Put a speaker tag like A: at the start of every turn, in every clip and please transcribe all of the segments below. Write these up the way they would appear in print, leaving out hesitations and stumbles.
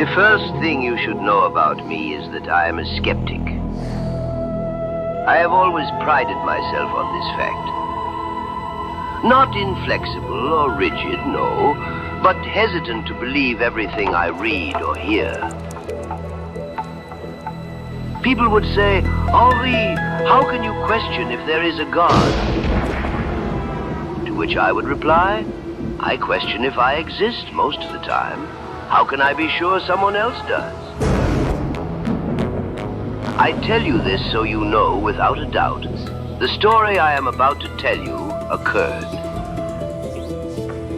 A: The first thing you should know about me is that I am a skeptic. I have always prided myself on this fact. Not inflexible or rigid, no, but hesitant to believe everything I read or hear. People would say, Henri, how can you question if there is a God? To which I would reply, I question if I exist most of the time. How can I be sure someone else does? I tell you this so you know without a doubt. The story I am about to tell you occurred.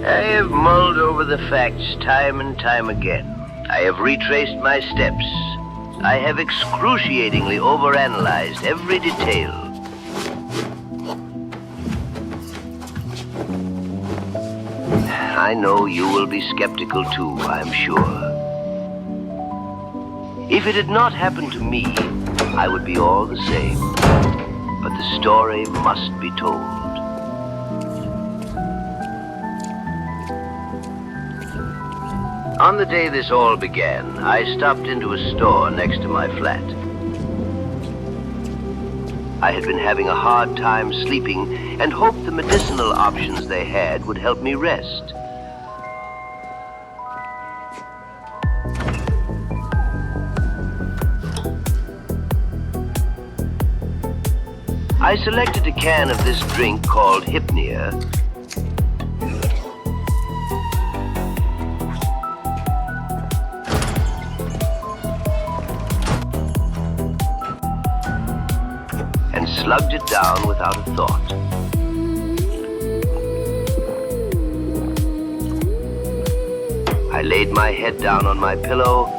A: I have mulled over the facts time and time again. I have retraced my steps. I have excruciatingly overanalyzed every detail. I know you will be skeptical too, I'm sure. If it had not happened to me, I would be all the same. But the story must be told. On the day this all began, I stopped into a store next to my flat. I had been having a hard time sleeping and hoped the medicinal options they had would help me rest. I selected a can of this drink called Hypnia. And slugged it down without a thought. I laid my head down on my pillow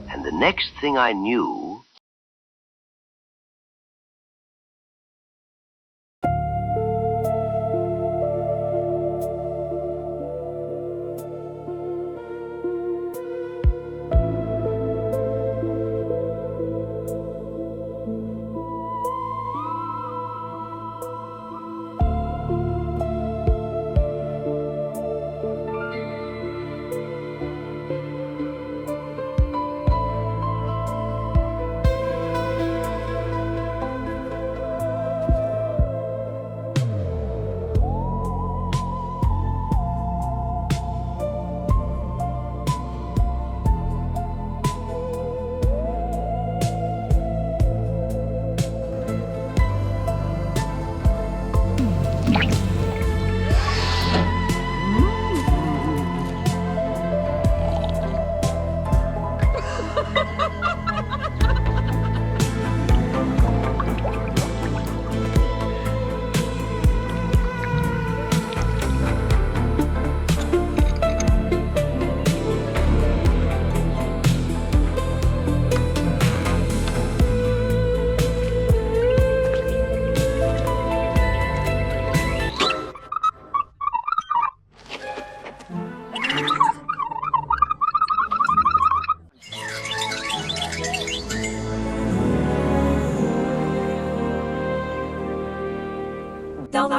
A: and the next thing I knew,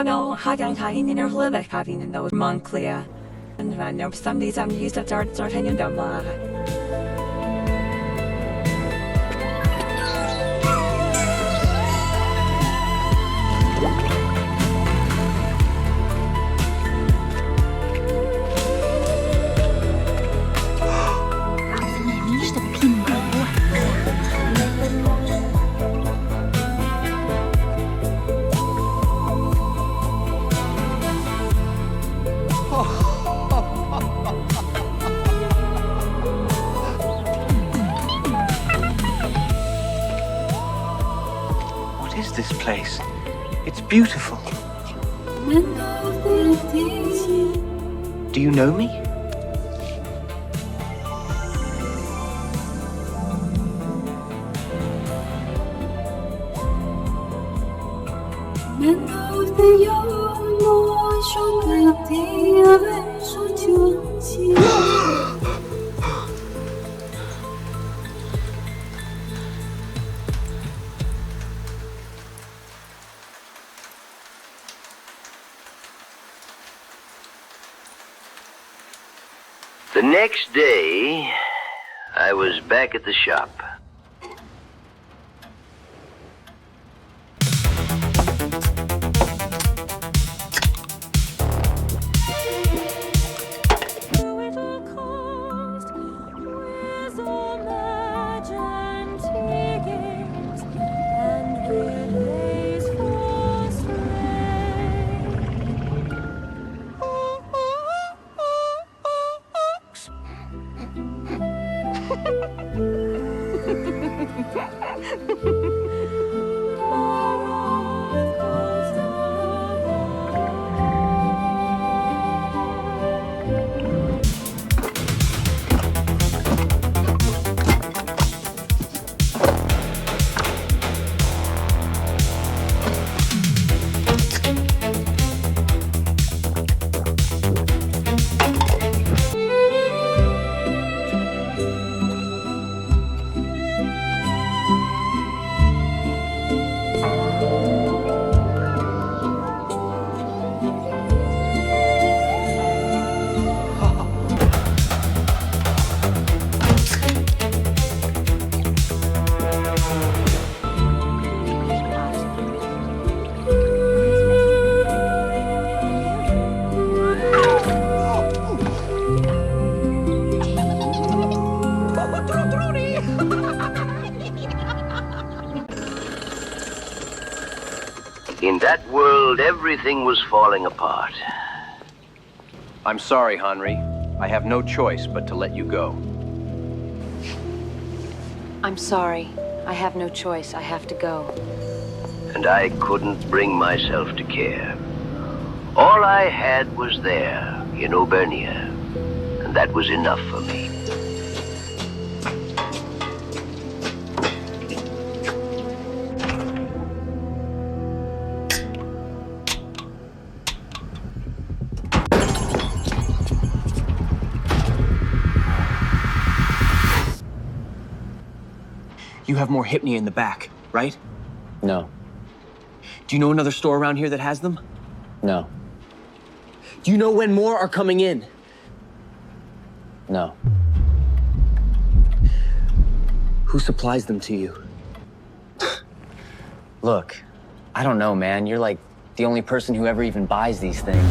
B: No, hagang kain in our live having in those Montclair. And when no some days I'm used to start hanging down.
C: This place. It's beautiful. Do you know me?
A: The next day, I was back at the shop. In that world, everything was falling apart.
D: I'm sorry, Henri. I have no choice but to let you go.
E: I'm sorry. I have no choice. I have to go.
A: And I couldn't bring myself to care. All I had was there, in Auvergne, and that was enough for me.
C: You have more Hypnia in the back, right?
F: No.
C: Do you know another store around here that has them?
F: No.
C: Do you know when more are coming in?
F: No.
C: Who supplies them to you?
F: Look, I don't know, man. You're like the only person who ever even buys these things.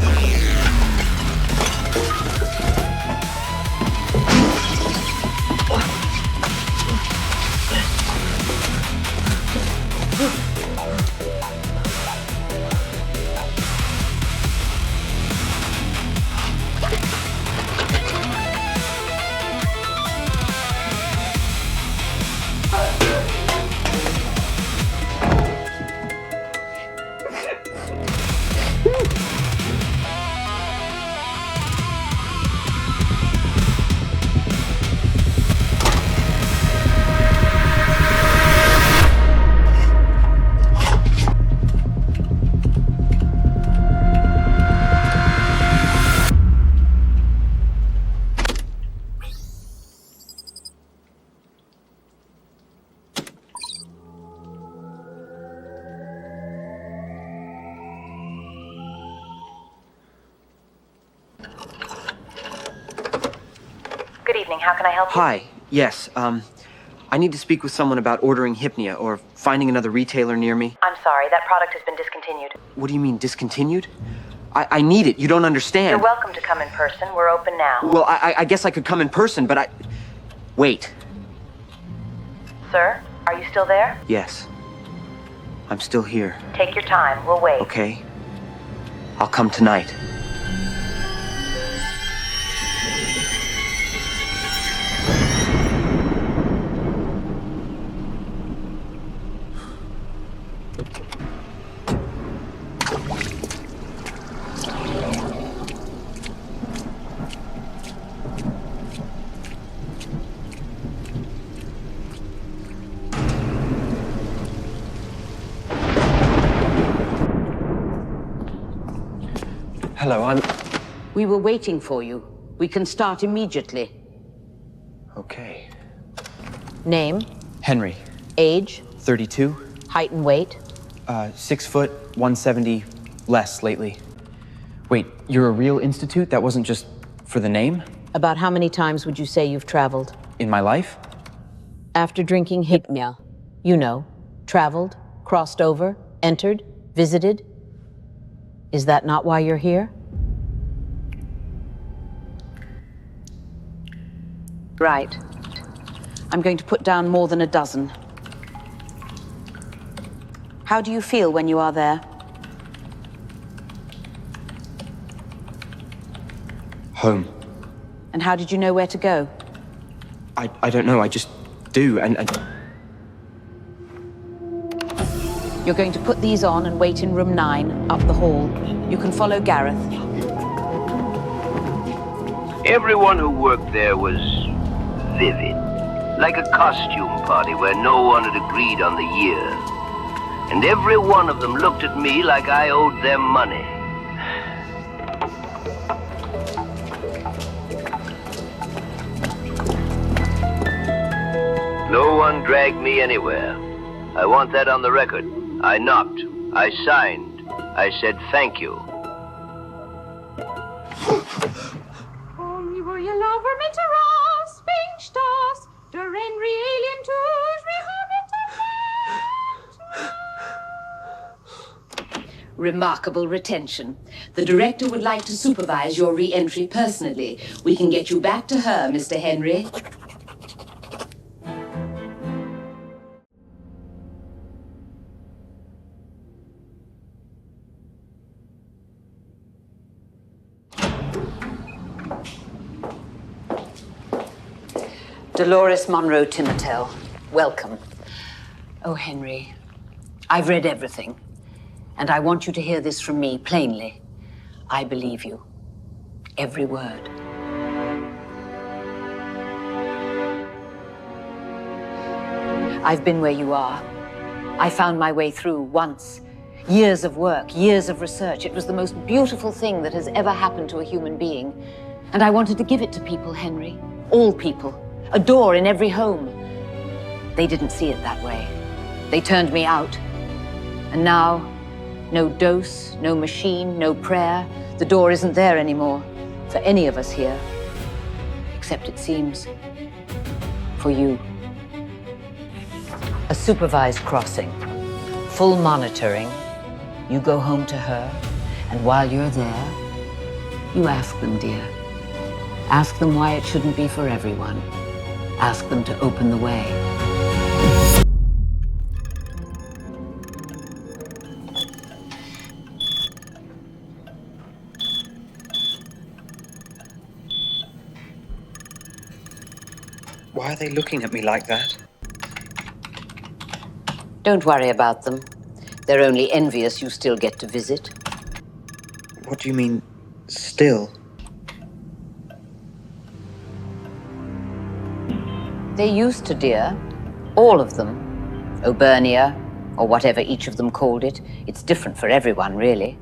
E: Good evening. How can I help you?
C: Hi, yes, I need to speak with someone about ordering Hypnia or finding another retailer near me.
E: I'm sorry. That product has been discontinued.
C: What do you mean, discontinued? I need it, you don't understand.
E: You're welcome to come in person. We're open now.
C: Well, I guess I could come in person, but Wait.
E: Sir, are you still there?
C: Yes. I'm still here.
E: Take your time. We'll wait.
C: Okay. I'll come tonight. Hello,
G: We were waiting for you. We can start immediately.
C: Okay.
G: Name,
F: Henri,
G: age,
F: 32,
G: height and weight.
F: 6 foot, 170 less lately. Wait, you're a real institute? That wasn't just for the name?
G: About how many times would you say you've traveled?
C: In my life?
G: After drinking Hypnia, you know, traveled, crossed over, entered, visited. Is that not why you're here? Right. I'm going to put down more than a dozen. How do you feel when you are there?
C: Home.
G: And how did you know where to go?
C: I don't know, I just do, and...
G: You're going to put these on and wait in room 9, up the hall. You can follow Gareth.
A: Everyone who worked there was vivid. Like a costume party where no one had agreed on the year. And every one of them looked at me like I owed them money. No one dragged me anywhere. I want that on the record. I knocked. I signed. I said thank you.
H: Remarkable retention. The director would like to supervise your re-entry personally. We can get you back to her, Mr. Henri.
G: Dolores Monroe Timotel, welcome. Oh, Henry, I've read everything. And I want you to hear this from me plainly. I believe you. Every word. I've been where you are. I found my way through once. Years of work, years of research. It was the most beautiful thing that has ever happened to a human being. And I wanted to give it to people, Henry. All people. A door in every home. They didn't see it that way. They turned me out. And now, no dose, no machine, no prayer. The door isn't there anymore for any of us here. Except, it seems, for you. A supervised crossing, full monitoring. You go home to her, and while you're there, you ask them, dear. Ask them why it shouldn't be for everyone. Ask them to open the way.
C: Why are they looking at me like that?
G: Don't worry about them. They're only envious you still get to visit.
C: What do you mean, still?
G: They used to, dear. All of them. Obernia, or whatever each of them called it. It's different for everyone, really.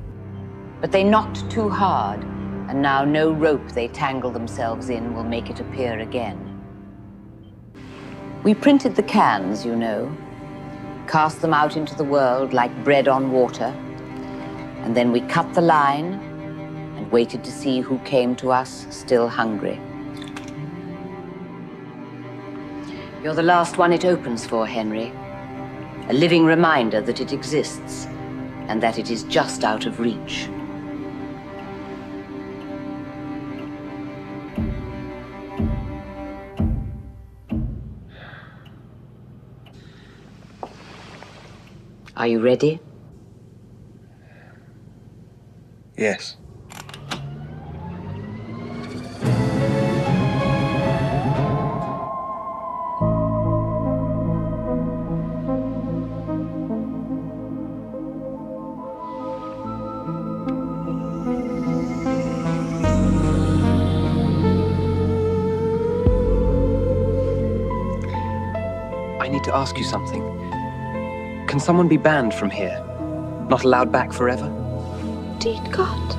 G: But they knocked too hard, and now no rope they tangle themselves in will make it appear again. We printed the cans, you know, cast them out into the world like bread on water, and then we cut the line and waited to see who came to us still hungry. You're the last one it opens for, Henry. A living reminder that it exists and that it is just out of reach. Are you ready?
C: Yes. I need to ask you something. Can someone be banned from here? Not allowed back forever?
E: Dear God.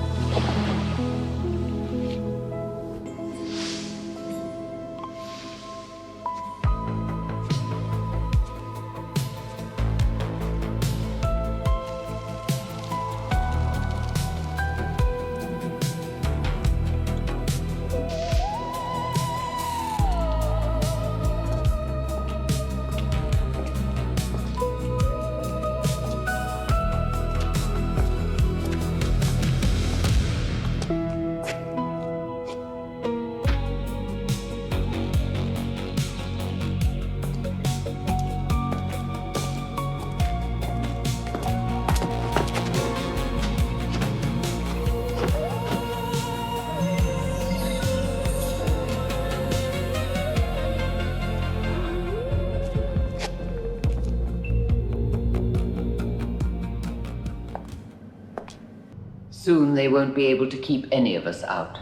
H: Soon they won't be able to keep any of us out.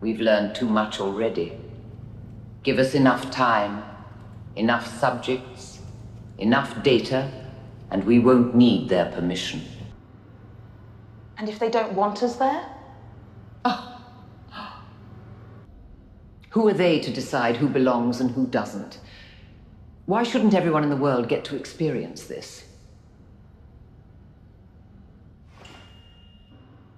H: We've learned too much already. Give us enough time, enough subjects, enough data, and we won't need their permission.
I: And if they don't want us there?
H: Who are they to decide who belongs and who doesn't? Why shouldn't everyone in the world get to experience this?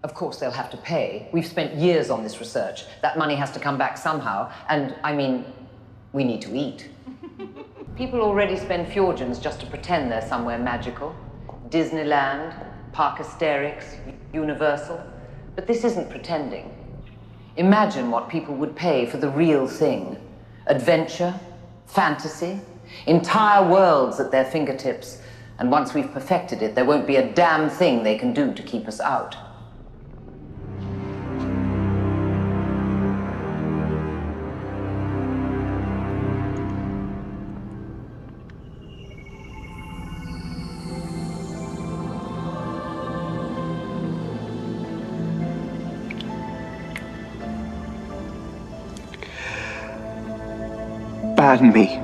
H: Of course they'll have to pay. We've spent years on this research. That money has to come back somehow, and I mean, we need to eat. People already spend fjords just to pretend they're somewhere magical. Disneyland, Park Asterix, Universal. But this isn't pretending. Imagine what people would pay for the real thing. Adventure, fantasy, entire worlds at their fingertips. And once we've perfected it, there won't be a damn thing they can do to keep us out.
C: Ban me.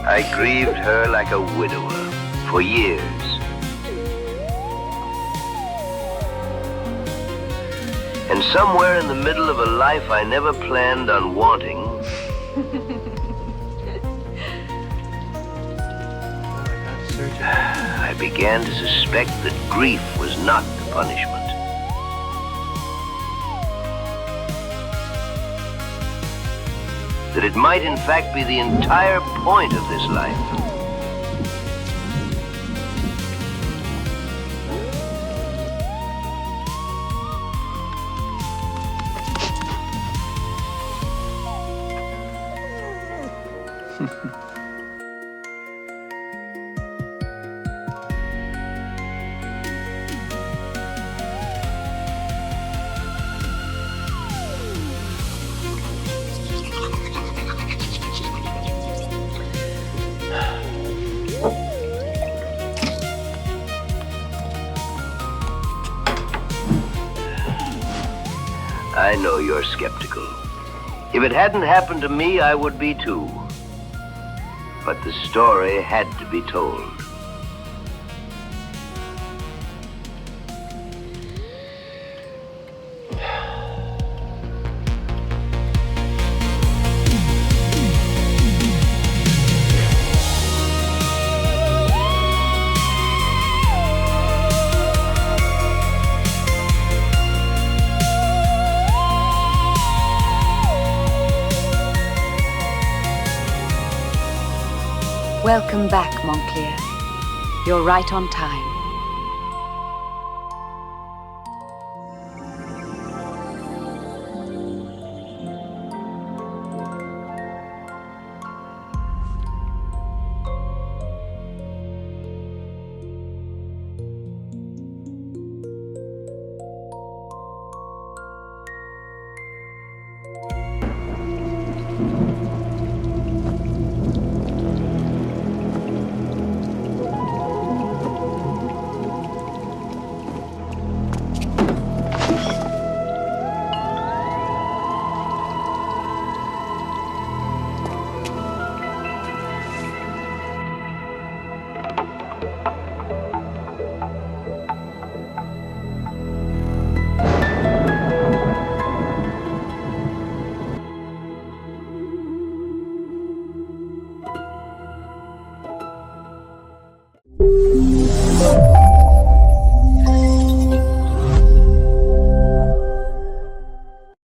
A: I grieved her like a widower for years. And somewhere in the middle of a life I never planned on wanting, I began to suspect that grief was not the punishment. That it might in fact be the entire point of this life. I know you're skeptical. If it hadn't happened to me, I would be too. But the story had to be told.
G: Welcome back, Montclair. You're right on time.